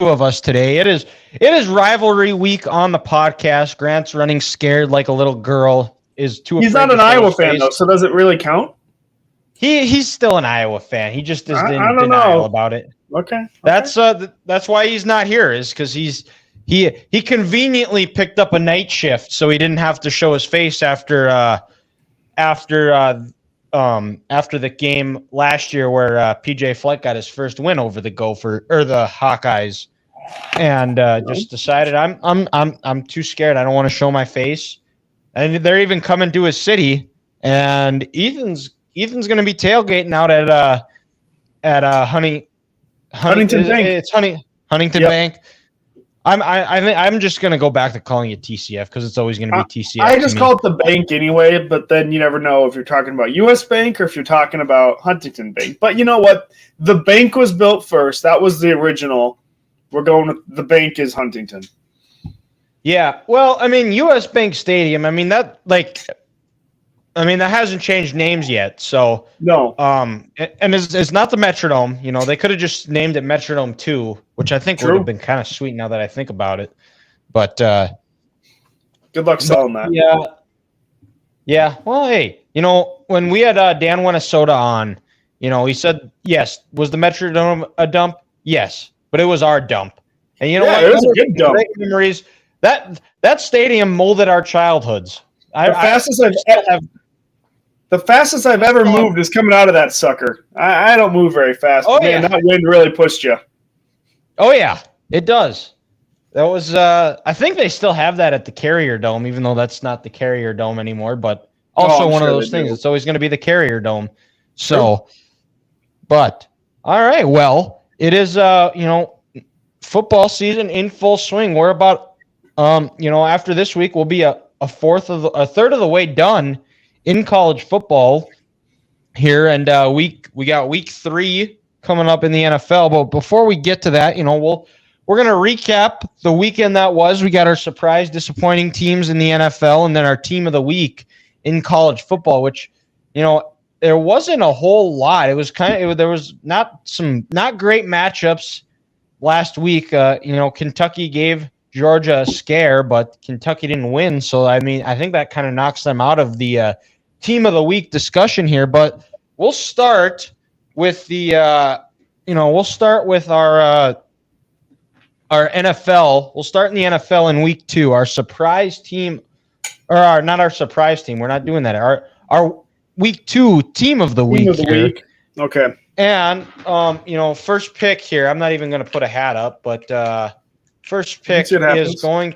of us today. It is rivalry week on the podcast. Grant's running scared like a little girl. He's not an Iowa fan though, so does it really count? He's still an Iowa fan. He just is in denial about it. Okay. That's why he's not here, is because he conveniently picked up a night shift, so he didn't have to show his face after the game last year where PJ Fleck got his first win over the Hawkeyes, and just decided I'm too scared. I don't want to show my face, and they're even coming to his city, and Ethan's going to be tailgating out at Huntington Bank. It's Huntington Bank. I'm just going to go back to calling it TCF because it's always going to be TCF. I just call it the bank anyway, but then you never know if you're talking about U.S. Bank or if you're talking about Huntington Bank. But you know what? The bank was built first. That was the original. We're going with the bank is Huntington. Yeah. Well, I mean, U.S. Bank Stadium, that hasn't changed names yet. So no. And it's not the Metrodome. You know, they could have just named it Metrodome 2, which I think would have been kind of sweet now that I think about it. But good luck selling that. Yeah. Yeah. Well, hey, when we had Dan Winnesota on, he said, yes, was the Metrodome a dump? Yes, but it was our dump. And you know what? It was a good dump. Great memories. That stadium molded our childhoods. The fastest I've ever moved is coming out of that sucker. I don't move very fast. Oh, man, that wind really pushed you. Oh, yeah, it does. That was I think they still have that at the Carrier Dome, even though that's not the Carrier Dome anymore. But also one of those things. It's always going to be the Carrier Dome. So, but, all right, well, it is, football season in full swing. We're about, after this week, we'll be a third of the way done in college football here, and we got week 3 coming up in the NFL. But before we get to that, we're going to recap the weekend that was. We got our surprise, disappointing teams in the NFL, and then our team of the week in college football, which, there wasn't a whole lot. It was there was not great matchups last week. Kentucky gave Georgia a scare, but Kentucky didn't win. So, I think that kind of knocks them out of the team of the week discussion here. But we'll start with our NFL. We'll start in the NFL in week 2. Our surprise team, not our surprise team. We're not doing that. Our week 2 team of the week. Okay. And, first pick here, I'm not even going to put a hat up, but first pick is going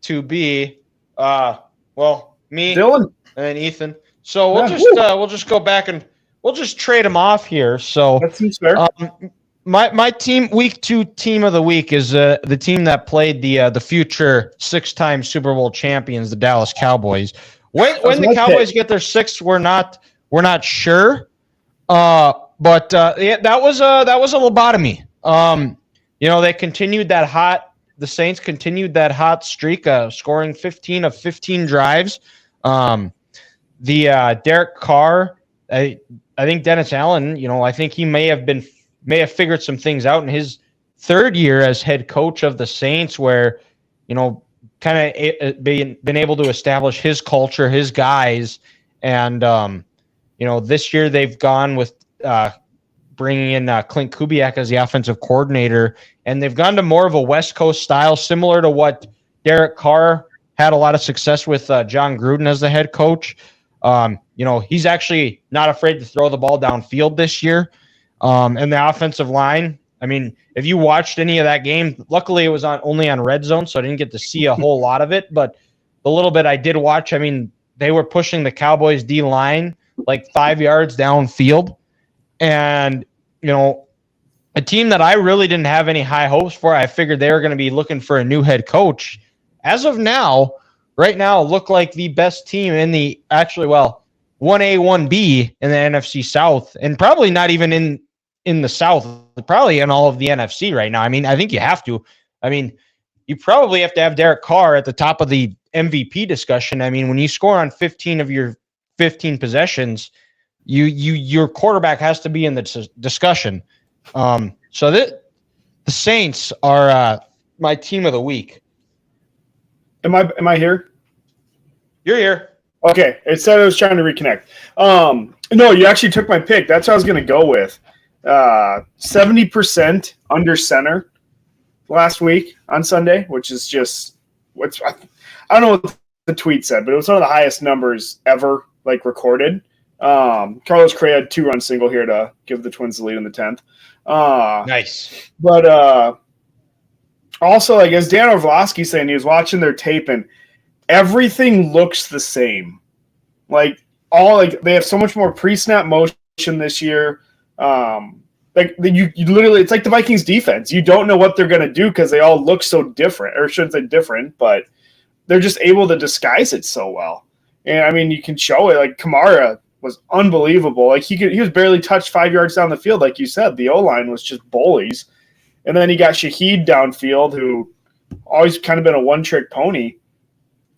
to be, me, Dylan, and Ethan. So we'll just go back and we'll just trade them off here. So that seems fair. My team, week 2 team of the week is the team that played the future 6-time Super Bowl champions, the Dallas Cowboys. When the Cowboys get their 6th, we're not sure. But that was a lobotomy. They continued that hot. The Saints continued that hot streak, scoring 15 of 15 drives. Derek Carr, I think Dennis Allen, I think he may have figured some things out in his 3rd year as head coach of the Saints, where, kind of been able to establish his culture, his guys. And, this year they've gone with bringing in Clint Kubiak as the offensive coordinator, and they've gone to more of a West Coast style, similar to what Derek Carr had a lot of success with John Gruden as the head coach. He's actually not afraid to throw the ball downfield this year. And the offensive line, if you watched any of that game, luckily it was only on Red Zone, so I didn't get to see a whole lot of it. But the little bit I did watch, they were pushing the Cowboys D line like 5 yards downfield. And, a team that I really didn't have any high hopes for, I figured they were going to be looking for a new head coach. As of now, right now, look like the best team in the 1A, 1B in the NFC South, and probably not even in the South, probably in all of the NFC right now. I think you have to. You probably have to have Derek Carr at the top of the MVP discussion. When you score on 15 of your 15 possessions, your quarterback has to be in the discussion. So The Saints are my team of the week. Am I here? You're here. Okay, it said I was trying to reconnect. No, you actually took my pick. That's what I was going to go with. 70% under center last week on Sunday, which is just I don't know what the tweet said, but it was one of the highest numbers ever recorded. Carlos Correa had 2-run single here to give the Twins the lead in the 10th. Nice. But also, as Dan Orlovsky saying, he was watching their tape and everything looks the same. They have so much more pre-snap motion this year. You literally, it's like the Vikings defense. You don't know what they're going to do because they all look so different, or shouldn't say different, but they're just able to disguise it so well. And I mean, you can show it. Kamara was unbelievable. He was barely touched 5 yards down the field, like you said. The O-line was just bullies. And then he got Shaheed downfield, who always kind of been a one-trick pony.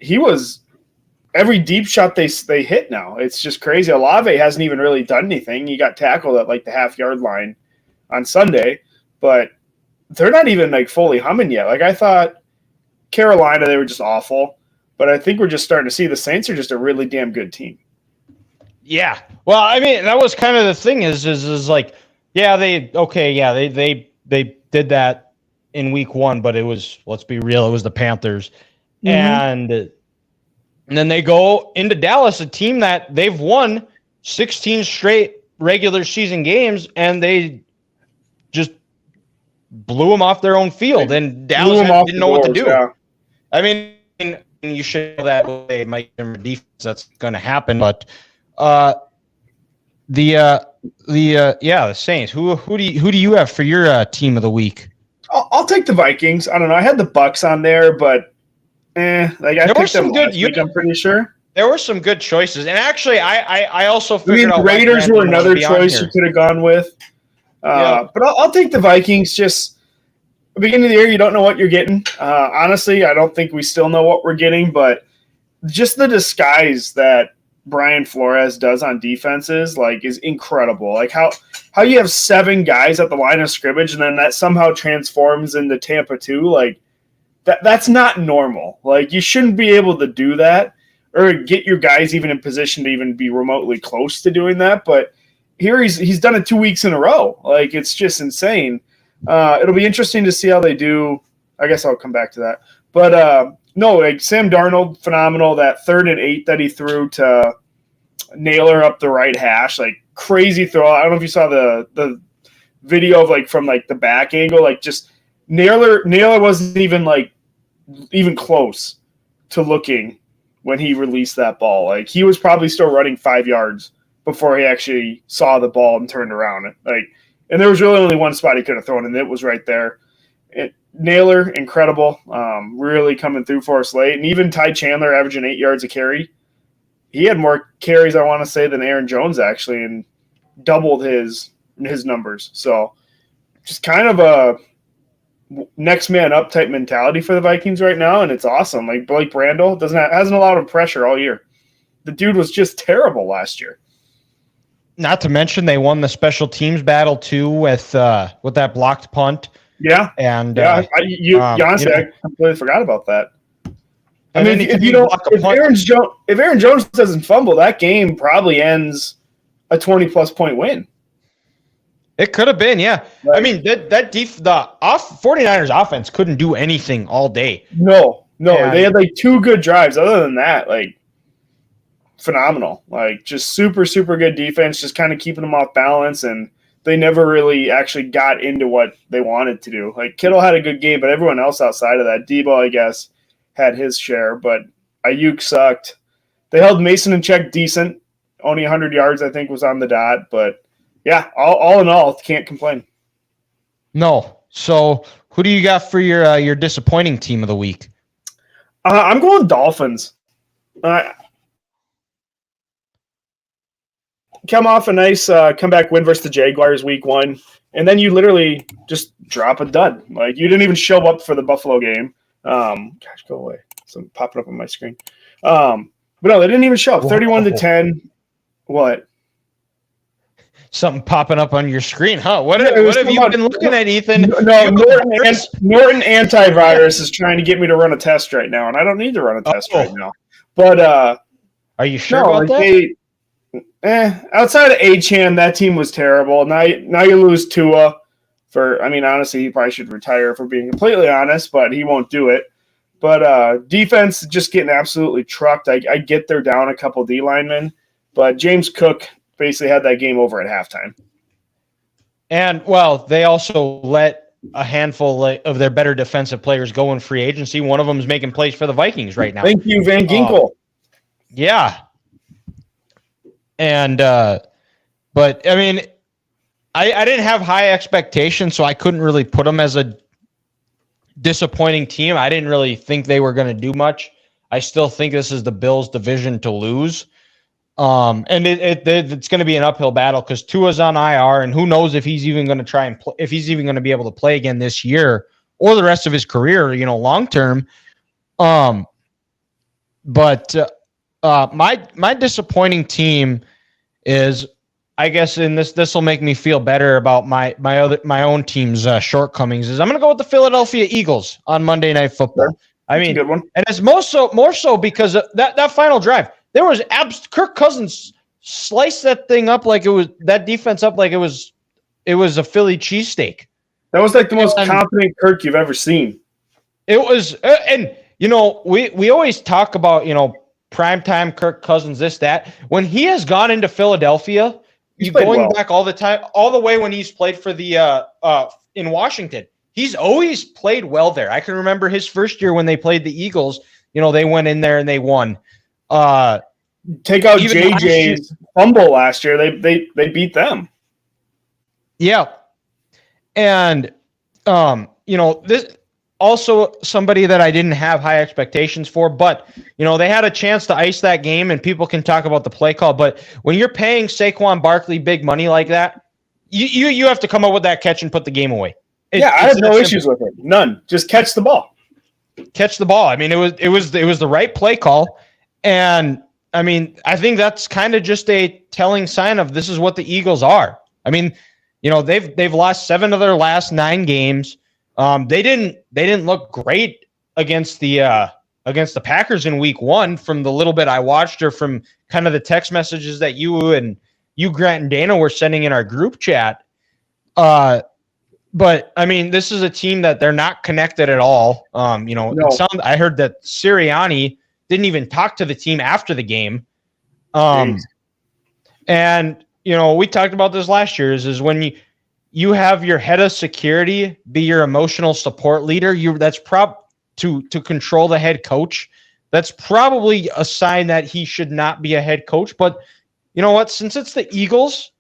He was every deep shot they hit now. It's just crazy. Olave hasn't even really done anything. He got tackled at the half-yard line on Sunday, but they're not even fully humming yet. I thought Carolina, they were just awful, but I think we're just starting to see the Saints are just a really damn good team. Yeah. Well, I mean, that was kind of the thing is they did that in week 1, but it was, let's be real, it was the Panthers. Mm-hmm. And then they go into Dallas, a team that they've won 16 straight regular season games, and they just blew them off their own field. And Dallas didn't know what to do. Yeah. I mean, you should know that they might have a defense that's going to happen, but the Saints. Who do you have for your team of the week? I'll take the Vikings. I don't know. I had the Bucks on there, but I picked them last week, I'm pretty sure. There were some good choices, and actually, I also figured out Raiders were another choice you could have gone with. But I'll take the Vikings. Just the beginning of the year, you don't know what you're getting. Honestly, I don't think we still know what we're getting, but just the disguise that Brian Flores does on defenses is incredible. How you have 7 guys at the line of scrimmage, and then that somehow transforms into Tampa 2. That's not normal. You shouldn't be able to do that or get your guys even in position to even be remotely close to doing that. But here he's done it 2 weeks in a row. It's just insane. It'll be interesting to see how they do. I guess I'll come back to that. But Sam Darnold, phenomenal. That 3rd and 8 that he threw to Naylor up the right hash, crazy throw. I don't know if you saw the video of from the back angle, just Naylor wasn't even close to looking when he released that ball. He was probably still running 5 yards before he actually saw the ball and turned around. And there was really only one spot he could have thrown, and it was right there. Naylor, incredible, really coming through for us late. And even Ty Chandler averaging 8 yards a carry. He had more carries, I want to say, than Aaron Jones actually, and doubled his numbers. So just kind of a next man up type mentality for the Vikings right now, and it's awesome. Blake Brandel hasn't allowed him pressure all year. The dude was just terrible last year. Not to mention they won the special teams battle too with that blocked punt. Yeah, and honestly, I completely forgot about that. I mean, if Aaron Jones doesn't fumble, that game probably ends a 20-plus point win. It could have been, yeah. Right. I mean, the 49ers offense couldn't do anything all day. No. They had 2 good drives. Other than that, phenomenal. Just super, super good defense, just kind of keeping them off balance, and they never really actually got into what they wanted to do. Kittle had a good game, but everyone else outside of that, Debo, I guess, had his share, but Ayuk sucked. They held Mason in check decent. Only 100 yards, I think, was on the dot. But, yeah, all in all, can't complain. No. So who do you got for your disappointing team of the week? I'm going Dolphins. Come off a nice comeback win versus the Jaguars week 1, and then you literally just drop a dud. You didn't even show up for the Buffalo game. Gosh, go away. Something popping up on my screen. But no, they didn't even show up. 31-10. What? something popping up on your screen, huh? What Yeah, have you been looking at, Ethan? No, Norton Antivirus is trying to get me to run a test right now, and I don't need to run a test right now. But are you sure about that? Outside of Achane, that team was terrible. Now you lose Tua. Honestly, he probably should retire, for being completely honest, but he won't do it. But defense just getting absolutely trucked. I get they're down a couple D linemen, but James Cook basically had that game over at halftime. And, well, they also let a handful of their better defensive players go in free agency. One of them is making plays for the Vikings right now. Thank you, Van Ginkel. Yeah. And, but, I mean, I didn't have high expectations, so I couldn't really put them as a disappointing team. I didn't really think they were going to do much. I still think this is the Bills' division to lose. And it's going to be an uphill battle because Tua's on IR, and who knows if he's even going to try and if he's even going to be able to play again this year or the rest of his career, long term. But my disappointing team is, I guess, in this will make me feel better about my own team's shortcomings. Is I'm going to go with the Philadelphia Eagles on Monday Night Football. I mean, good one. And it's more so because of that final drive. There was Kirk Cousins sliced that thing up like it was that defense up like it was a Philly cheesesteak. That was like the most confident Kirk you've ever seen. It was, and we always talk about primetime Kirk Cousins, this, that. When he has gone into Philadelphia, back all the time, all the way when he's played for the in Washington, he's always played well there. I can remember his first year when they played the Eagles. They went in there and they won. Take out JJ's fumble last year. They beat them. Yeah. And this also somebody that I didn't have high expectations for, but they had a chance to ice that game, and people can talk about the play call. But when you're paying Saquon Barkley big money like that, you have to come up with that catch and put the game away. I had no issues with it. None. Just catch the ball. Catch the ball. I mean, it was the right play call. And I mean, I think that's kind of just a telling sign of this is what the Eagles are. I mean, they've lost 7 of their last 9 games. They didn't look great against the Packers in week 1 from the little bit I watched, or from kind of the text messages that you, Grant, and Dana were sending in our group chat. But I mean, this is a team that they're not connected at all. No. I heard that Sirianni didn't even talk to the team after the game. And we talked about this last year is when you have your head of security be your emotional support leader, that's to control the head coach. That's probably a sign that he should not be a head coach. But you know what? Since it's the Eagles,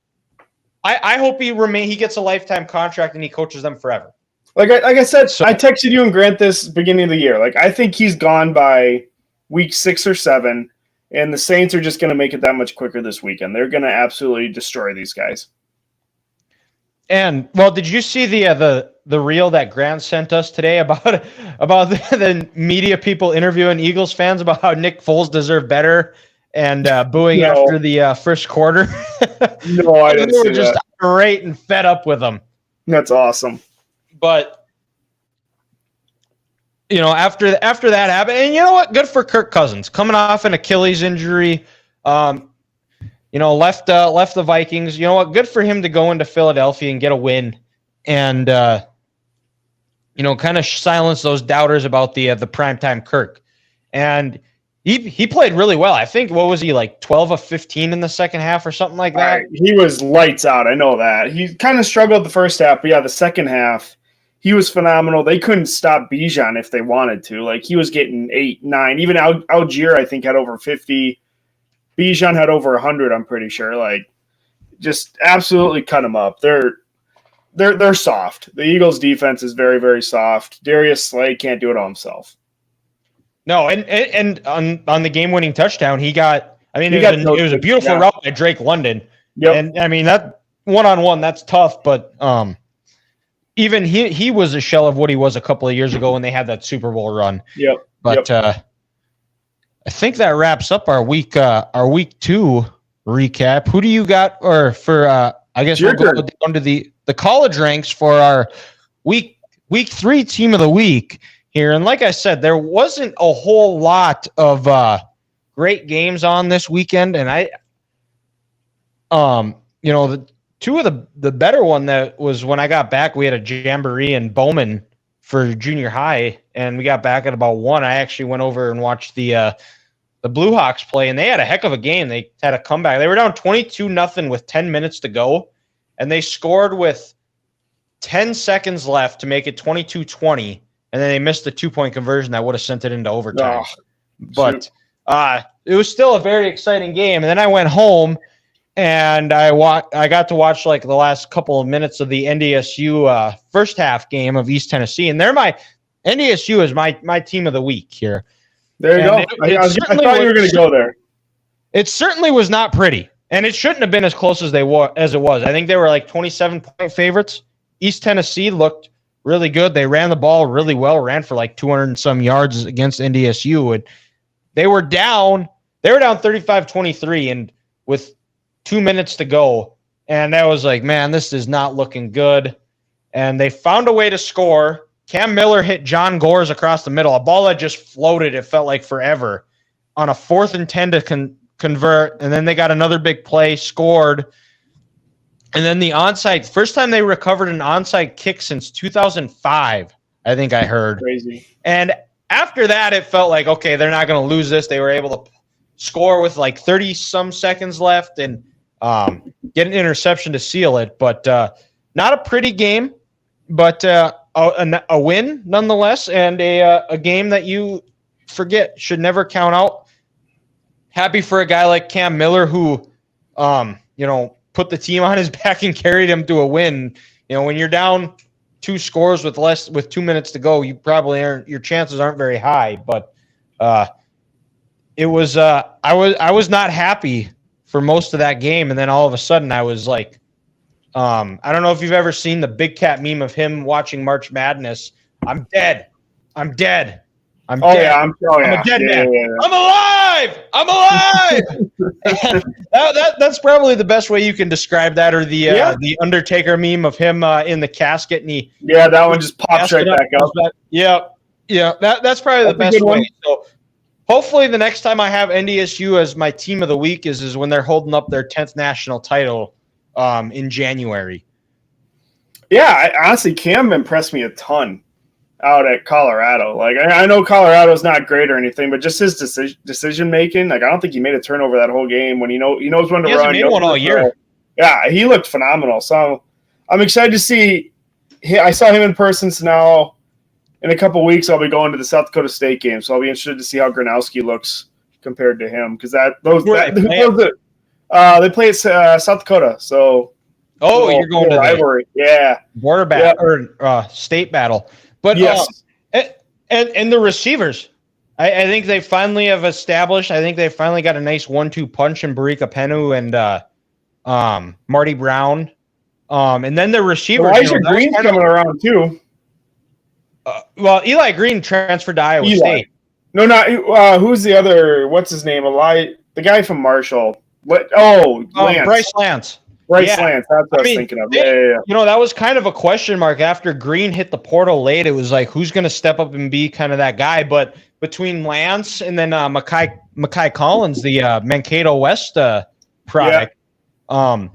I hope he gets a lifetime contract and he coaches them forever. Like I said, I texted you and Grant this beginning of the year. Like, I think he's gone by week 6 or 7, and the Saints are just going to make it that much quicker this weekend. They're going to absolutely destroy these guys. And, well, did you see the reel that Grant sent us today about the media people interviewing Eagles fans about how Nick Foles deserved better and booing after the first quarter? No, I didn't see that. They were just irate and fed up with him. That's awesome. But after that happened, and you know what? Good for Kirk Cousins coming off an Achilles injury. Left the Vikings. You know what? Good for him to go into Philadelphia and get a win, and kind of silence those doubters about the primetime Kirk. And he played really well. I think, what was he, like 12 of 15 in the second half or something like that? He was lights out. I know that. He kind of struggled the first half, but the second half, he was phenomenal. They couldn't stop Bijan if they wanted to. Like, he was getting 8, 9. Even Algier, I think, had over 50. Bijan had over 100, I'm pretty sure. Like, just absolutely cut him up. They're soft. The Eagles' defense is very, very soft. Darius Slay can't do it all himself. No, and on the game-winning touchdown, it was a beautiful route by Drake London. Yep. And, I mean, that one-on-one, that's tough, but even he was a shell of what he was a couple of years ago when they had that Super Bowl run. Yep. But I think that wraps up our week 2 recap. Who do you got for I guess we'll go down to the college ranks for our week 3 team of the week here. And like I said, there wasn't a whole lot of great games on this weekend. And the two of the better one that was when I got back, we had a jamboree in Bowman for junior high, and we got back at about 1. I actually went over and watched the Blue Hawks play, and they had a heck of a game. They had a comeback. They were down 22-0 with 10 minutes to go, and they scored with 10 seconds left to make it 22-20, and then they missed the 2-point conversion that would have sent it into overtime. But it was still a very exciting game. And then I went home, and I got to watch like the last couple of minutes of the NDSU first half game of East Tennessee, and NDSU is my team of the week here. There you go. I thought you were going to go there. It certainly was not pretty, and it shouldn't have been as close as it was. I think they were like 27-point favorites. East Tennessee looked really good. They ran the ball really well, ran for like 200 and some yards against NDSU. And they were down 35-23 and with 2 minutes to go. And that was like, man, this is not looking good. And they found a way to score. Cam Miller hit John Gores across the middle, a ball that just floated, it felt like forever, on a 4th and 10 to convert. And then they got another big play, scored. And then the onside, first time they recovered an onside kick since 2005, I think I heard. Crazy. And after that, it felt like, okay, they're not going to lose this. They were able to score with like 30-some seconds left and get an interception to seal it. But not a pretty game, but a win nonetheless, and a game that you forget should never count out. Happy for a guy like Cam Miller who, put the team on his back and carried him to a win. When you're down 2 scores with 2 minutes to go, you probably your chances aren't very high. But it was I was not happy for most of that game, and then all of a sudden I was like, I don't know if you've ever seen the Big Cat meme of him watching March Madness. I'm dead. I'm dead. I'm dead. Yeah, I'm a dead man. Yeah. I'm alive. I'm alive. That's probably the best way you can describe that, or the Undertaker meme of him in the casket, and that one just pops right back up. Yeah. That's probably the best way. So hopefully the next time I have NDSU as my team of the week is when they're holding up their 10th national title in January. Yeah, honestly, Cam impressed me a ton out at Colorado. Like, I know Colorado's not great or anything, but just his decision making. Like, I don't think he made a turnover that whole game. When he knows when to run. He hasn't made one all year. Yeah, he looked phenomenal. So I'm excited to see. I saw him in person. So now in a couple weeks, I'll be going to the South Dakota State game. So I'll be interested to see how Gronowski looks compared to him, because they play at South Dakota. So you're going to rivalry. Border battle or state battle. But yes. And the receivers, I think they finally have established. I think they finally got a nice 1-2 punch in Barika Penu and Marty Brown. And then the receivers. Elijah Green's coming around too. Eli Green transferred to Iowa State. No, not who's the other? What's his name? The guy from Marshall. Lance. Bryce Lance. Lance, that's what I was thinking of. That was kind of a question mark after Green hit the portal late. It was like, who's going to step up and be kind of that guy? But between Lance and then Makai Collins, the Mankato West product, and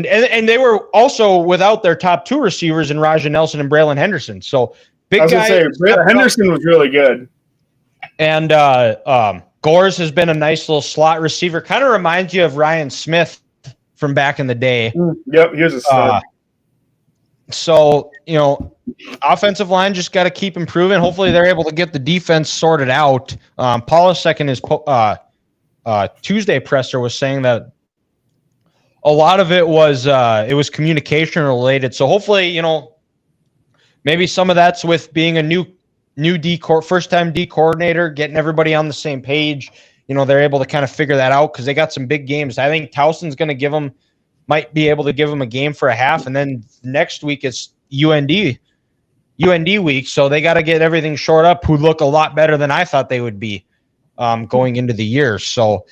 they were also without their top 2 receivers in Raja Nelson and Braylon Henderson. So big guy. Henderson was really good. And Gores has been a nice little slot receiver. Kind of reminds you of Ryan Smith from back in the day. Yep, he was a stud. So, offensive line just got to keep improving. Hopefully they're able to get the defense sorted out. Polisek in his Tuesday presser was saying that a lot of it was communication related. So hopefully, maybe some of that's with being a new first-time D coordinator, getting everybody on the same page. They're able to kind of figure that out because they got some big games. I think Towson's going to might be able to give them a game for a half, and then next week it's UND week, so they got to get everything shored up, who look a lot better than I thought they would be going into the year. So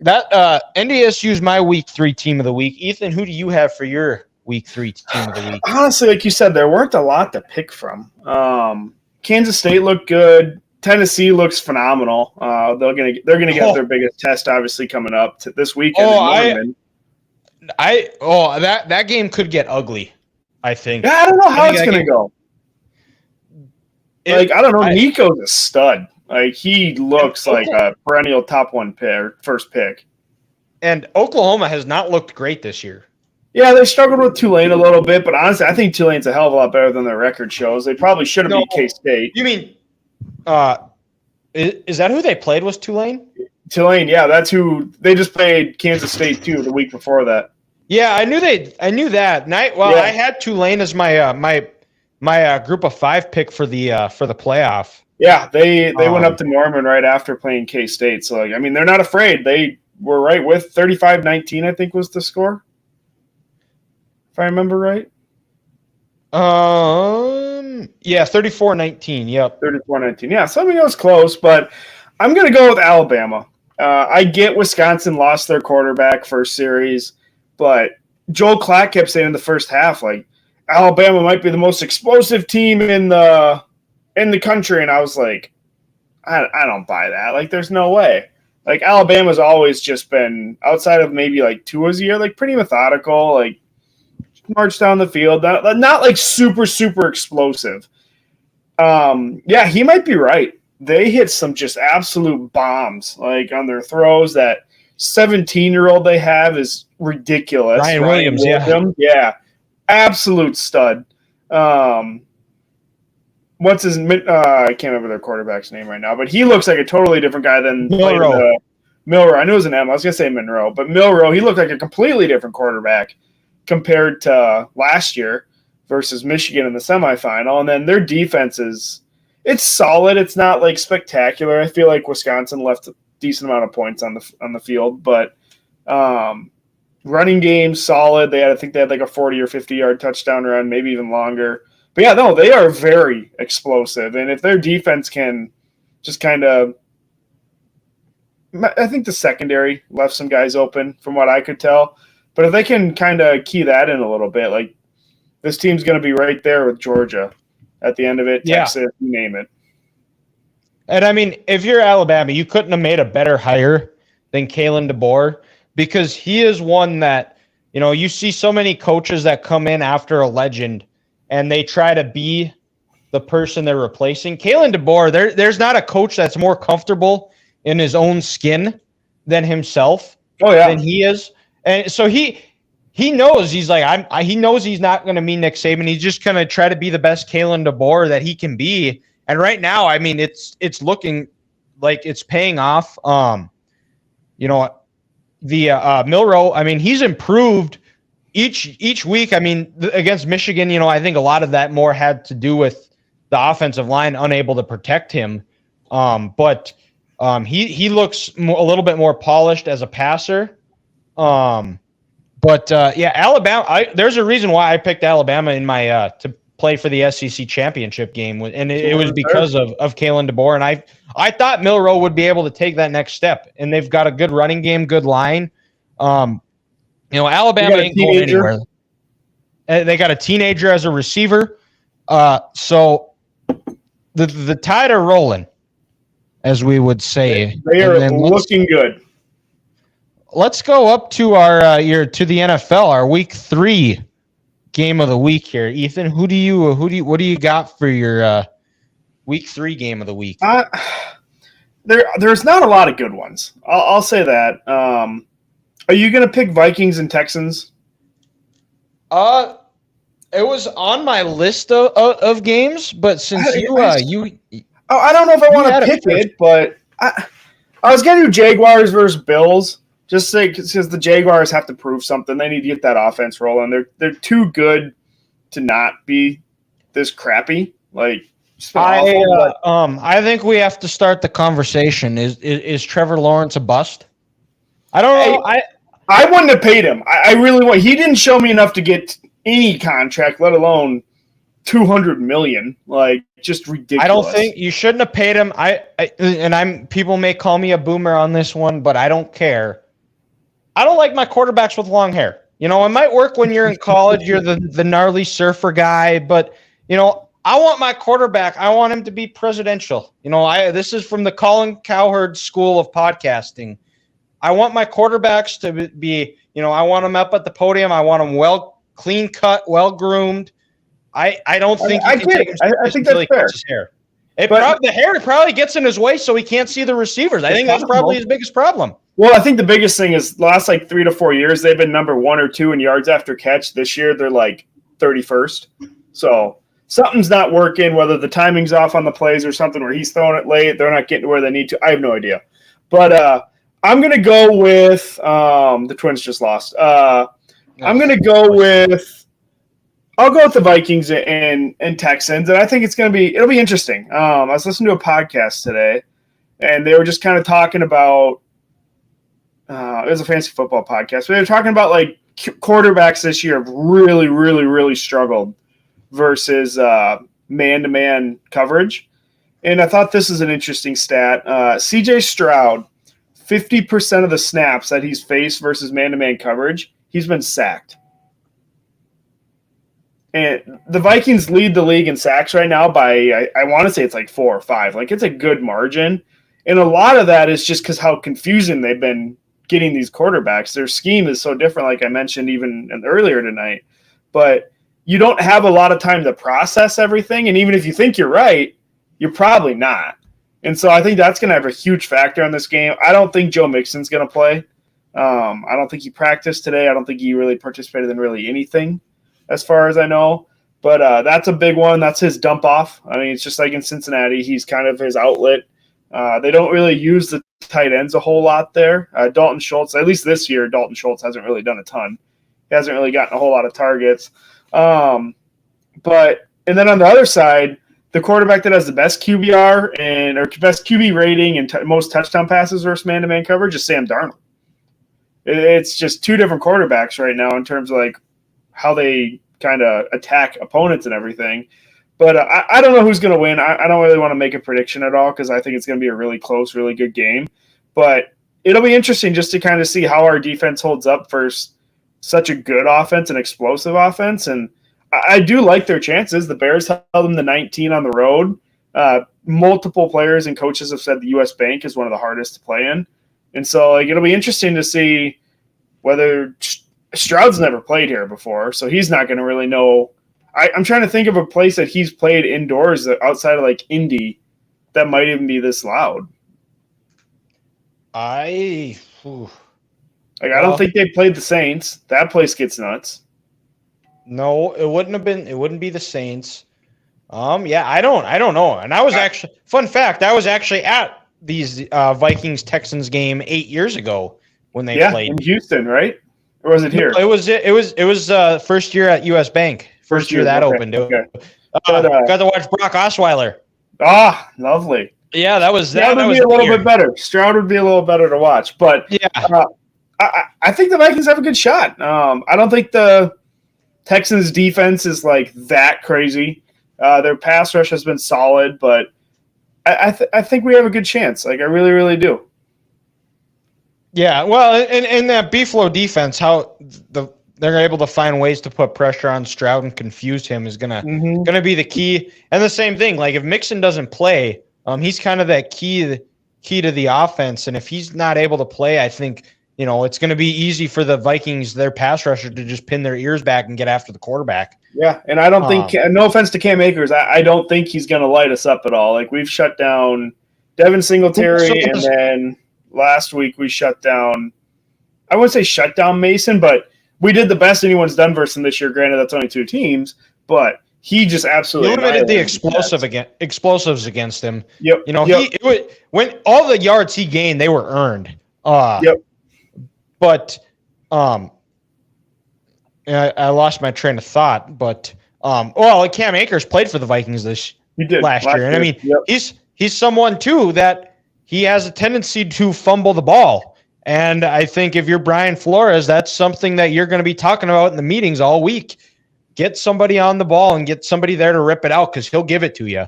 That NDSU is my week 3 team of the week. Ethan, who do you have for your week 3 team of the week? Honestly, like you said, there weren't a lot to pick from. Kansas State looked good. Tennessee looks phenomenal. They're gonna get their biggest test, obviously, coming up this weekend in Norman. That game could get ugly, I think. Yeah, I don't know how it's gonna go. I don't know. Nico's a stud. Like, he looks like a perennial top 1 first pick. And Oklahoma has not looked great this year. Yeah, they struggled with Tulane a little bit, but honestly, I think Tulane's a hell of a lot better than their record shows. They probably should have beat K-State. You mean, is that who they played, was Tulane? Tulane, yeah, that's who they just played Kansas State too the week before that. Yeah, I knew that. I had Tulane as my group of 5 pick for the playoff. Yeah, they went up to Norman right after playing K-State. So, I mean, they're not afraid. They were right with 35-19, I think was the score, if I remember right. Yeah, 34-19. Yep, 34-19. Yeah, so I mean it was close, but I'm gonna go with Alabama. I get Wisconsin lost their quarterback first series, but Joel Klatt kept saying in the first half, like, Alabama might be the most explosive team in the country, and I was like, I don't buy that. Like, there's no way. Like, Alabama's always just been, outside of maybe like Tua's year, like pretty methodical, like march down the field, not like super, super explosive. Yeah, he might be right. They hit some just absolute bombs, like on their throws. That 17-year-old they have is ridiculous. Ryan Williams, yeah, absolute stud. What's his? I can't remember their quarterback's name right now, but he looks like a totally different guy than Milroe. Milroe. I knew it was an M. I was gonna say Monroe, but Milroe. He looked like a completely different quarterback compared to last year versus Michigan in the semifinal. And then their defense it's solid. It's not like spectacular. I feel like Wisconsin left a decent amount of points on the field, but running game solid. I think they had like a 40 or 50-yard touchdown run, maybe even longer. But yeah, no, they are very explosive. And if their defense can just kind of, I think the secondary left some guys open from what I could tell. But if they can kind of key that in a little bit, like, this team's going to be right there with Georgia at the end of it, Texas, you name it. And I mean, if you're Alabama, you couldn't have made a better hire than Kalen DeBoer, because he is one that, you see so many coaches that come in after a legend and they try to be the person they're replacing. Kalen DeBoer, there's not a coach that's more comfortable in his own skin than himself. Than he is. And so he knows he knows he's not going to be Nick Saban. He's just going to try to be the best Kalen DeBoer that he can be. And right now, I mean, it's looking like it's paying off. Milroe, I mean, he's improved each week. I mean, against Michigan, I think a lot of that more had to do with the offensive line unable to protect him. But he looks a little bit more polished as a passer. Alabama. There's a reason why I picked Alabama in my to play for the SEC championship game, and it was because of Kalen DeBoer. And I thought Milroe would be able to take that next step, and they've got a good running game, good line. Alabama ain't going anywhere. They got a teenager as a receiver, so the tide are rolling, as we would say. They are looking good. Let's go up to to the NFL, our week 3 game of the week here. Ethan, what do you got for your week 3 game of the week? There's not a lot of good ones. I'll say that. Are you going to pick Vikings and Texans? It was on my list of games, but since I don't know if I want to pick it, but I was going to do Jaguars versus Bills. Just because the Jaguars have to prove something. They need to get that offense rolling. They're too good to not be this crappy. Like, I think we have to start the conversation. Is Trevor Lawrence a bust? I don't know. I wouldn't have paid him. I really would. He didn't show me enough to get any contract, let alone $200 million. Like, just ridiculous. I don't think you shouldn't have paid him. People may call me a boomer on this one, but I don't care. I don't like my quarterbacks with long hair. You know, it might work when you're in college, you're the gnarly surfer guy, but you know, I want my quarterback, I want him to be presidential. You know, this is from the Colin Cowherd School of Podcasting. I want my quarterbacks to be, you know, I want them up at the podium. I want them well clean cut, well groomed. I don't think I get it. I think that's fair. His hair. The hair probably gets in his way so he can't see the receivers. I think that's probably his biggest problem. Well, I think the biggest thing is last like 3 to 4 years, they've been number 1 or 2 in yards after catch. This year, they're like 31st. So something's not working, whether the timing's off on the plays or something where he's throwing it late, they're not getting to where they need to. I have no idea. But I'm going to go with the Twins just lost. I'm going to go with I'll go with the Vikings and Texans, and I think it'll be interesting. I was listening to a podcast today, and they were just kind of talking about it was a fantasy football podcast, but they were talking about like quarterbacks this year have really, really, really struggled versus man-to-man coverage. And I thought this is an interesting stat. CJ Stroud, 50% of the snaps that he's faced versus man-to-man coverage, he's been sacked. And the Vikings lead the league in sacks right now by, I want to say it's like 4 or 5. Like, it's a good margin. And a lot of that is just because how confusing they've been getting these quarterbacks. Their scheme is so different, like I mentioned even earlier tonight. But you don't have a lot of time to process everything. And even if you think you're right, you're probably not. And so I think that's going to have a huge factor in this game. I don't think Joe Mixon's going to play. I don't think he practiced today. I don't think he really participated in really anything, as far as I know. But that's a big one. That's his dump off. I mean, it's just like in Cincinnati. He's kind of his outlet. They don't really use the tight ends a whole lot there. Dalton Schultz, at least this year, Dalton Schultz hasn't really done a ton. He hasn't really gotten a whole lot of targets. And then on the other side, the quarterback that has the best QBR or best QB rating and most touchdown passes versus man-to-man coverage is Sam Darnold. It's just two different quarterbacks right now in terms of like how they kind of attack opponents and everything. But I don't know who's going to win. I don't really want to make a prediction at all because I think it's going to be a really close, really good game. But it'll be interesting just to kind of see how our defense holds up versus such a good offense and explosive offense. And I do like their chances. The Bears held them to 19 on the road. Multiple players and coaches have said the U.S. Bank is one of the hardest to play in. And so like it'll be interesting to see whether Stroud's never played here before, so he's not going to really know. I'm trying to think of a place that he's played indoors outside of like Indy that might even be this loud. I don't think they played the Saints. That place gets nuts. No, it wouldn't be the Saints. Yeah, I don't know. And I was actually, fun fact, I was actually at these Vikings Texans game 8 years ago when they played in Houston, right? Or was it here? No, it was first year at US Bank. First year that opened. Okay. Got to watch Brock Osweiler. Ah, lovely. Yeah, that was Stroud would be a little bit better. Stroud would be a little better to watch, but yeah, I think the Vikings have a good shot. I don't think the Texans' defense is like that crazy. Their pass rush has been solid, but I think we have a good chance. Like I really, really do. Yeah, well, in that Beefalo defense, how they're able to find ways to put pressure on Stroud and confuse him is gonna be the key. And the same thing, like if Mixon doesn't play, he's kind of that key to the offense. And if he's not able to play, I think it's going to be easy for the Vikings, their pass rusher, to just pin their ears back and get after the quarterback. Yeah, and I don't think, no offense to Cam Akers, I don't think he's going to light us up at all. Like we've shut down Devin Singletary, and then last week we shut down, I wouldn't say shut down Mason, but we did the best anyone's done versus him this year. Granted, that's only 2 teams, but he just absolutely limited the explosives against him. Yep. When all the yards he gained, they were earned. But I lost my train of thought. But Cam Akers played for the Vikings last year, and I mean he's someone too that he has a tendency to fumble the ball. And I think if you're Brian Flores, that's something that you're going to be talking about in the meetings all week. Get somebody on the ball and get somebody there to rip it out because he'll give it to you.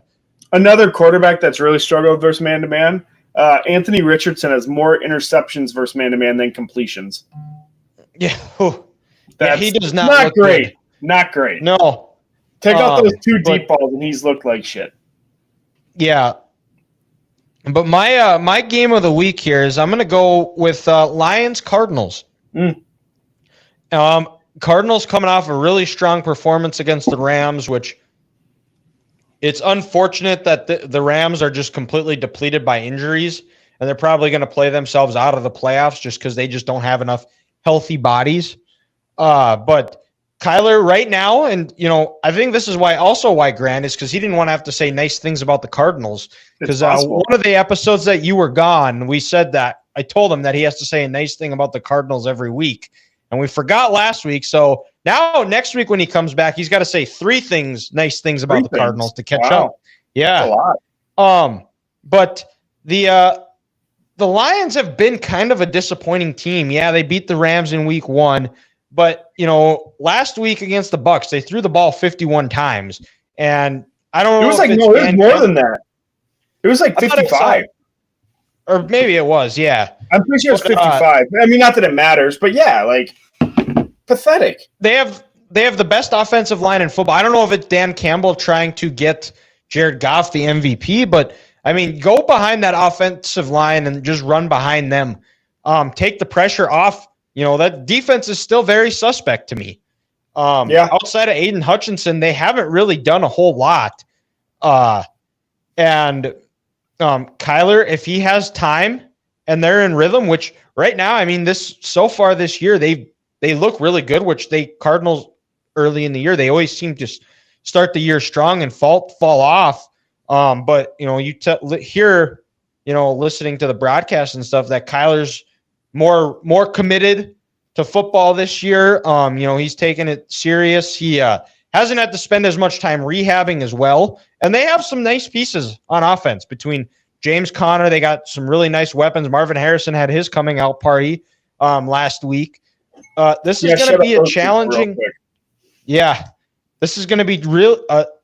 Another quarterback that's really struggled versus man-to-man, Anthony Richardson has more interceptions versus man-to-man than completions. Yeah. Yeah, That's he does not not look great. good. Not great. No. Take out those two but- deep balls, and he's looked like shit. Yeah. But my game of the week here is I'm going to go with Lions Cardinals. Cardinals coming off a really strong performance against the Rams, which it's unfortunate that the Rams are just completely depleted by injuries, and they're probably going to play themselves out of the playoffs just because they just don't have enough healthy bodies. But Kyler right now, and I think this is why Grant is because he didn't want to have to say nice things about the Cardinals. Because one of the episodes that you were gone, we said that I told him that he has to say a nice thing about the Cardinals every week, and we forgot last week. So now next week when he comes back, he's got to say nice things about the Cardinals to catch up. Yeah, that's a lot. But the Lions have been kind of a disappointing team. Yeah, they beat the Rams in week 1. But, last week against the Bucs, they threw the ball 51 times. And I don't know. It was more than that. It was like 55. Or maybe it was, yeah. I'm pretty sure it's 55. I mean, not that it matters, but yeah, like, pathetic. They have the best offensive line in football. I don't know if it's Dan Campbell trying to get Jared Goff the MVP, but, I mean, go behind that offensive line and just run behind them. Take the pressure off. That defense is still very suspect to me. Outside of Aiden Hutchinson, they haven't really done a whole lot. And Kyler, if he has time and they're in rhythm, which right now, I mean, so far this year, they look really good, which Cardinals early in the year, they always seem to start the year strong and fall off. But, you hear, listening to the broadcast and stuff that Kyler's more committed to football this year. He's taking it serious. He hasn't had to spend as much time rehabbing as well. And they have some nice pieces on offense between James Conner. They got some really nice weapons. Marvin Harrison had his coming out party last week. This is going to be a challenging. Yeah, this is going to be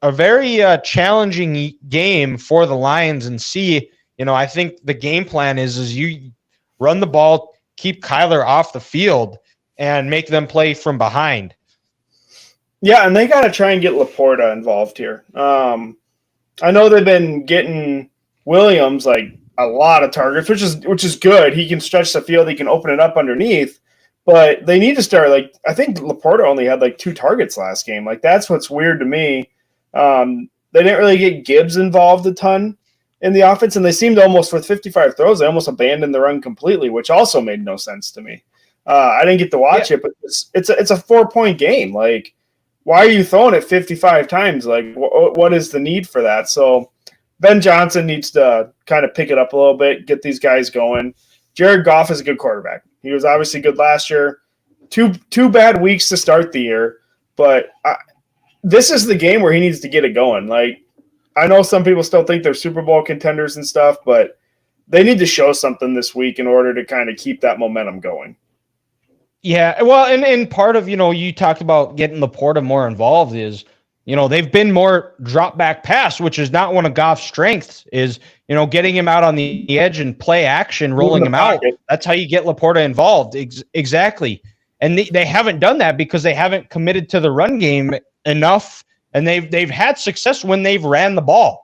a very challenging game for the Lions. And I think the game plan is you run the ball, keep Kyler off the field, and make them play from behind. Yeah, and they got to try and get Laporta involved here. I know they've been getting Williams like a lot of targets, which is good. He can stretch the field. He can open it up underneath. But they need to start, I think Laporta only had 2 targets last game. That's what's weird to me. They didn't really get Gibbs involved a ton in the offense, and they seemed almost, with 55 throws, they almost abandoned the run completely, which also made no sense to me. I didn't get to watch it, but it's a 4-point game. Why are you throwing it 55 times? What is the need for that? So Ben Johnson needs to kind of pick it up a little bit, get these guys going. Jared Goff is a good quarterback. He was obviously good last year. Two bad weeks to start the year, but this is the game where he needs to get it going. I know some people still think they're Super Bowl contenders and stuff, but they need to show something this week in order to kind of keep that momentum going. Yeah, well, and part of, you talked about getting Laporta more involved is, they've been more drop back pass, which is not one of Goff's strengths, is, getting him out on the edge and play action, rolling him out. That's how you get Laporta involved. Exactly. And they haven't done that because they haven't committed to the run game enough, and they've had success when they've ran the ball.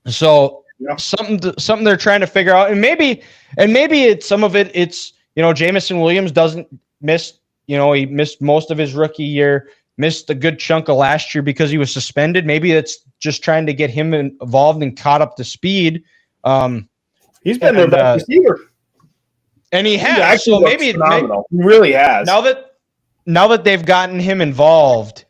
So something they're trying to figure out, and maybe it's some of it's Jamison Williams doesn't miss. He missed most of his rookie year, missed a good chunk of last year because he was suspended. Maybe it's just trying to get him involved and caught up to speed. He's been their best receiver, and he has. So maybe phenomenal. He really has. Now that they've gotten him involved,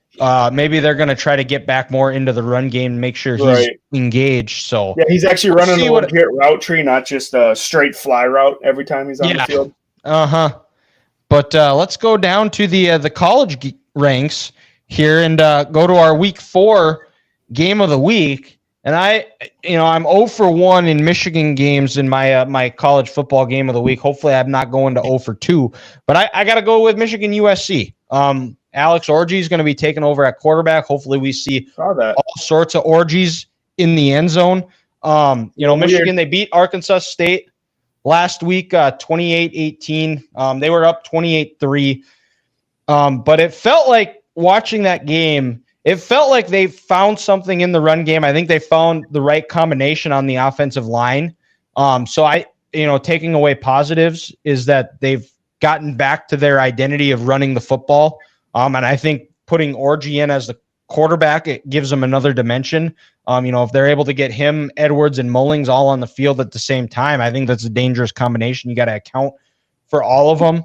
maybe they're going to try to get back more into the run game and make sure he's engaged. So yeah, he's actually running a legit route tree, not just a straight fly route every time he's on the field. But let's go down to the college ranks here and go to our week 4 game of the week. And I'm 0 for 1 in Michigan games in my college football game of the week. Hopefully I'm not going to 0 for 2, but I got to go with Michigan USC. Alex Orgy is going to be taking over at quarterback. Hopefully we see all sorts of orgies in the end zone. Michigan, they beat Arkansas State last week, 28-18. They were up 28-3. But it felt like watching that game, it felt like they found something in the run game. I think they found the right combination on the offensive line. So taking away positives is that they've gotten back to their identity of running the football. And I think putting Orji in as the quarterback, it gives them another dimension. If they're able to get him, Edwards, and Mullings all on the field at the same time, I think that's a dangerous combination. You got to account for all of them.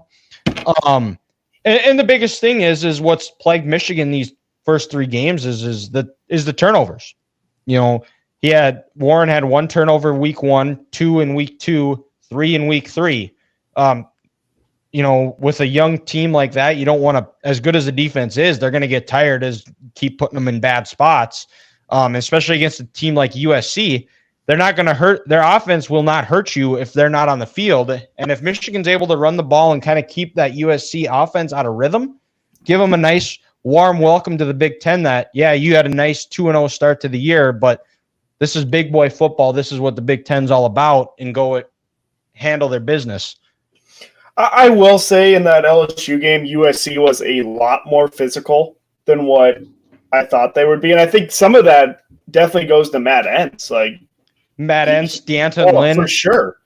And the biggest thing is what's plagued Michigan these first three games is the turnovers. Warren had 1 turnover week 1, 2 in week 2, 3 in week 3. With a young team like that, you don't want to, as good as the defense is, they're going to get tired as keep putting them in bad spots, especially against a team like USC. They're not going to hurt. Their offense will not hurt you if they're not on the field. And if Michigan's able to run the ball and kind of keep that USC offense out of rhythm, give them a nice warm welcome to the Big Ten that, you had a nice 2-0 start to the year, but this is big boy football. This is what the Big Ten's all about, and go handle their business. I will say in that LSU game, USC was a lot more physical than what I thought they would be. And I think some of that definitely goes to Matt Entz. Matt Entz, Deonta Lynn. For sure.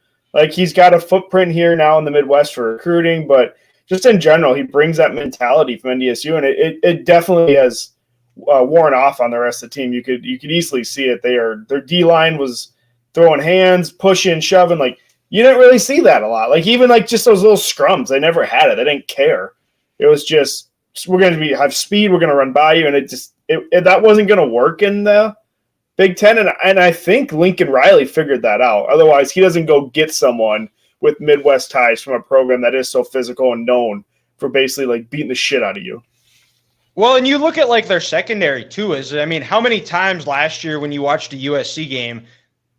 He's got a footprint here now in the Midwest for recruiting, but just in general, he brings that mentality from NDSU, and it definitely has worn off on the rest of the team. You could easily see it. Their D-line was throwing hands, pushing, shoving. You didn't really see that a lot. Even just those little scrums, they never had it. They didn't care. It was just, we're going to have speed, we're going to run by you, and that wasn't going to work in the Big Ten, and I think Lincoln Riley figured that out. Otherwise, he doesn't go get someone with Midwest ties from a program that is so physical and known for basically beating the shit out of you. Well, and you look at their secondary too. How many times last year when you watched a USC game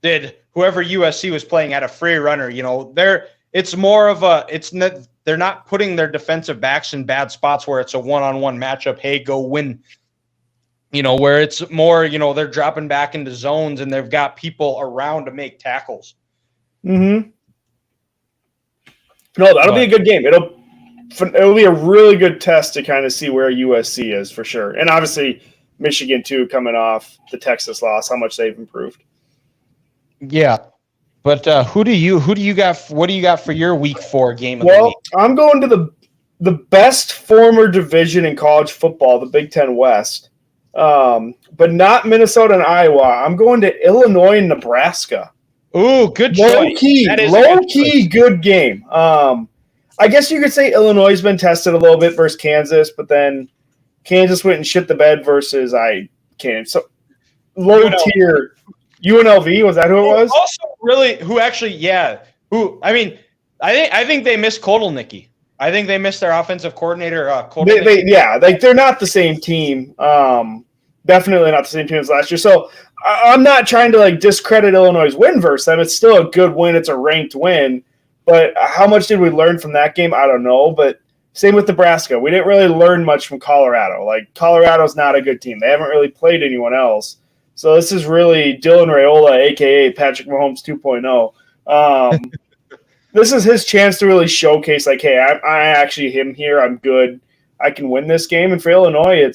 did whoever USC was playing at a free runner? It's more of they're not putting their defensive backs in bad spots where it's a one-on-one matchup. Hey, go win. Where it's more, they're dropping back into zones and they've got people around to make tackles. Mm-hmm. No, that'll be a good game. It'll be a really good test to kind of see where USC is for sure. And obviously Michigan too, coming off the Texas loss, how much they've improved. Yeah. But who do you got? What do you got for your week 4 game of the week? I'm going to the best former division in college football, the Big Ten West. But not Minnesota and Iowa. I'm going to Illinois and Nebraska. Ooh, good choice. Low key, good game. I guess you could say Illinois has been tested a little bit versus Kansas, but then Kansas went and shit the bed versus so low tier. UNLV, was that who it was? Also, really, I think they missed Kotelnicki. I think they missed their offensive coordinator. They're not the same team. Definitely not the same team as last year. So I'm not trying to discredit Illinois' win versus them. It's still a good win. It's a ranked win. But how much did we learn from that game? I don't know. But same with Nebraska. We didn't really learn much from Colorado. Colorado's not a good team. They haven't really played anyone else. So this is really Dylan Raiola, a.k.a. Patrick Mahomes 2.0. This is his chance to really showcase, hey, I actually am here. I'm good. I can win this game. And for Illinois,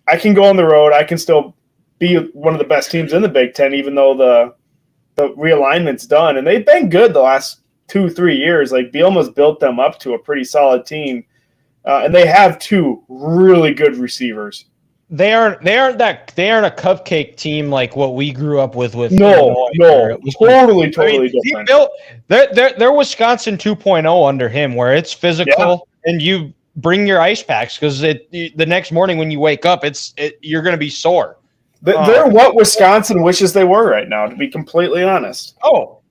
I can go on the road. I can still be one of the best teams in the Big Ten, even though the realignment's done. And they've been good the last 2-3 years. Bielema's built them up to a pretty solid team. And they have 2 really good receivers. They aren't a cupcake team like what we grew up with. No, totally different. They're Wisconsin 2.0 under him, where it's physical and you bring your ice packs because the next morning when you wake up, you're going to be sore. They're what Wisconsin wishes they were right now, to be completely honest. Oh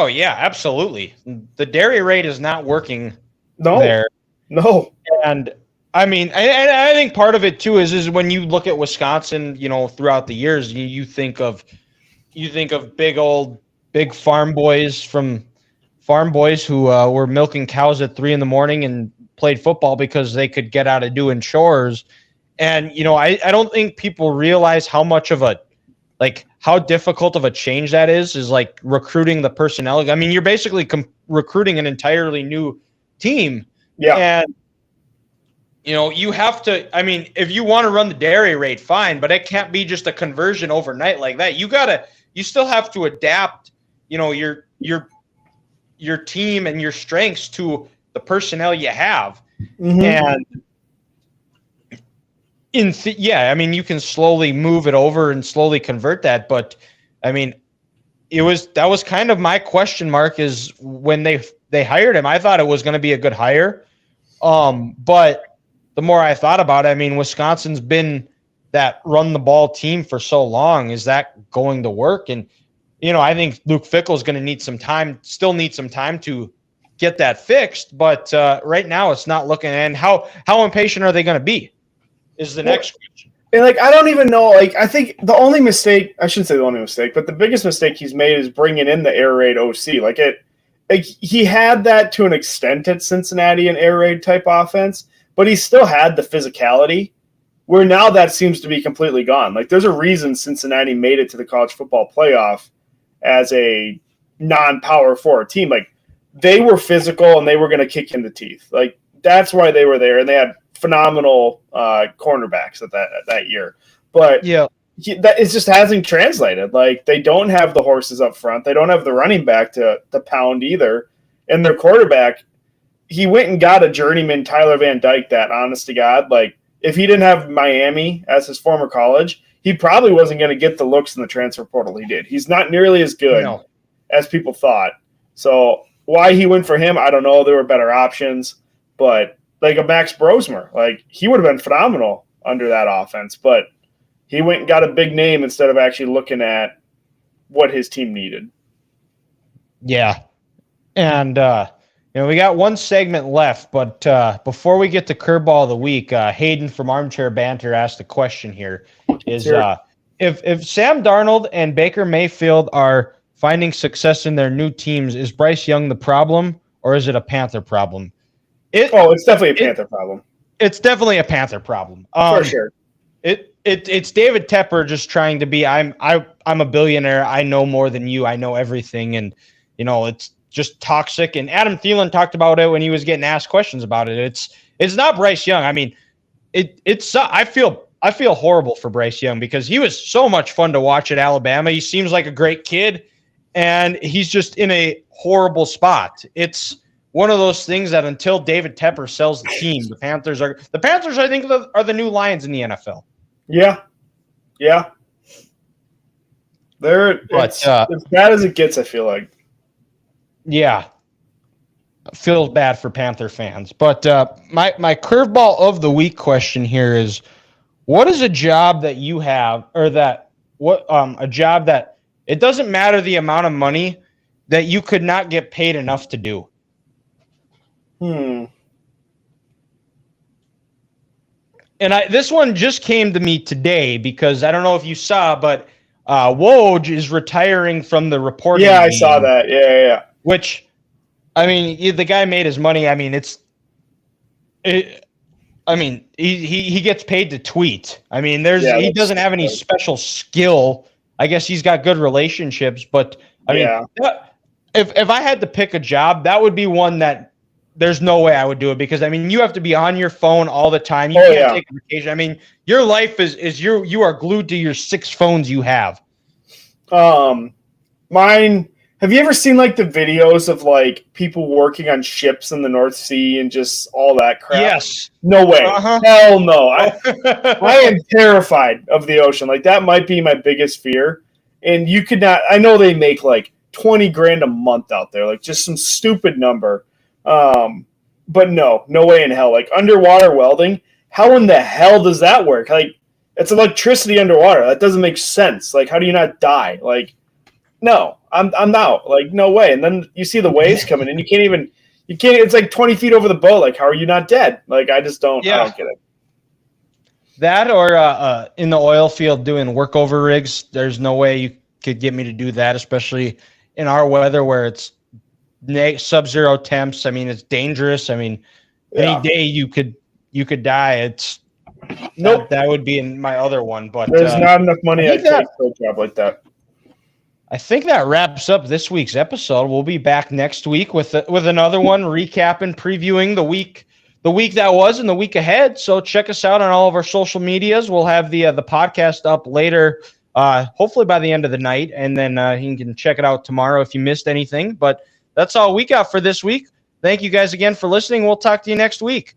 yeah, absolutely. The dairy rate is not working there. No, and. I think part of it too is when you look at Wisconsin, throughout the years, you think of big farm boys who were milking cows at 3 a.m. and played football because they could get out of doing chores. And I don't think people realize how much of a like how difficult of a change that is like recruiting the personnel. I mean, you're basically recruiting an entirely new team. Yeah. And, you have to, I mean, if you want to run the dairy rate, fine, but it can't be just a conversion overnight like that. You still have to adapt, your team and your strengths to the personnel you have. And I mean, you can slowly move it over and slowly convert that. But I mean, that was kind of my question mark is when they hired him, I thought it was going to be a good hire. But the more I thought about it, I mean, Wisconsin's been that run the ball team for so long. Is that going to work? And, I think Luke Fickell's going to still need some time to get that fixed. But right now it's not looking. And how impatient are they going to be is the next question. And I don't even know. I think the only mistake, I shouldn't say the only mistake, but the biggest mistake he's made is bringing in the air raid OC. He had that to an extent at Cincinnati, an air raid type offense, but he still had the physicality where now that seems to be completely gone. There's a reason Cincinnati made it to the college football playoff as a non-power 4 team. They were physical and they were going to kick in the teeth. That's why they were there. And they had phenomenal cornerbacks at that year. But yeah, it just hasn't translated. They don't have the horses up front. They don't have the running back to pound either. And their quarterback, he went and got a journeyman Tyler Van Dyke that, honest to God, if he didn't have Miami as his former college, he probably wasn't going to get the looks in the transfer portal he did. He's not nearly as good as people thought. So why he went for him, I don't know. There were better options. But a Max Brosmer, he would have been phenomenal under that offense. But he went and got a big name instead of actually looking at what his team needed. Yeah. And, we got one segment left, but before we get to Curveball of the Week, Hayden from Armchair Banter asked a question here. If Sam Darnold and Baker Mayfield are finding success in their new teams, is Bryce Young the problem or is it a Panther problem? It's definitely a Panther problem. It's definitely a Panther problem. For sure. It's David Tepper just trying to be, I'm a billionaire. I know more than you. I know everything. And, it's just toxic. And Adam Thielen talked about it when he was getting asked questions about it. It's not Bryce Young. I mean, I feel horrible for Bryce Young because he was so much fun to watch at Alabama. He seems like a great kid, and he's just in a horrible spot. It's one of those things that until David Tepper sells the team, the Panthers, I think, are the new Lions in the NFL. Yeah. It's as bad as it gets, I feel like. Yeah. Feels bad for Panther fans. But my curveball of the week question here is, what is a job that you have, or a job that it doesn't matter the amount of money that you could not get paid enough to do? And this one just came to me today because I don't know if you saw, but Woj is retiring from the reporting. Yeah, I saw that. Yeah. Which, I mean, the guy made his money. I mean, he gets paid to tweet. I mean, he doesn't have any special skill. I guess he's got good relationships, but I mean, if I had to pick a job, that would be one that there's no way I would do it because, I mean, you have to be on your phone all the time. You can't take a vacation. I mean, your life is you are glued to your 6 phones you have. Mine. Have you ever seen the videos of people working on ships in the North Sea and just all that crap? Yes. No way. Hell no. I am terrified of the ocean. That might be my biggest fear. And you could not. I know they make $20,000 a month out there, just some stupid number. But no way in hell. Underwater welding. How in the hell does that work? It's electricity underwater. That doesn't make sense. How do you not die? No, I'm out. No way. And then you see the waves coming in. You can't. It's 20 feet over the boat. How are you not dead? I just don't. Yeah. I don't get it. That or in the oil field doing workover rigs. There's no way you could get me to do that, especially in our weather where it's sub-zero temps. I mean, it's dangerous. I mean, any day you could die. Nope. That would be in my other one, but There's not enough money I'd think take for a job like that. I think that wraps up this week's episode. We'll be back next week with another one, recapping, previewing the week that was and the week ahead. So check us out on all of our social medias. We'll have the podcast up later, hopefully by the end of the night, and then you can check it out tomorrow if you missed anything. But that's all we got for this week. Thank you guys again for listening. We'll talk to you next week.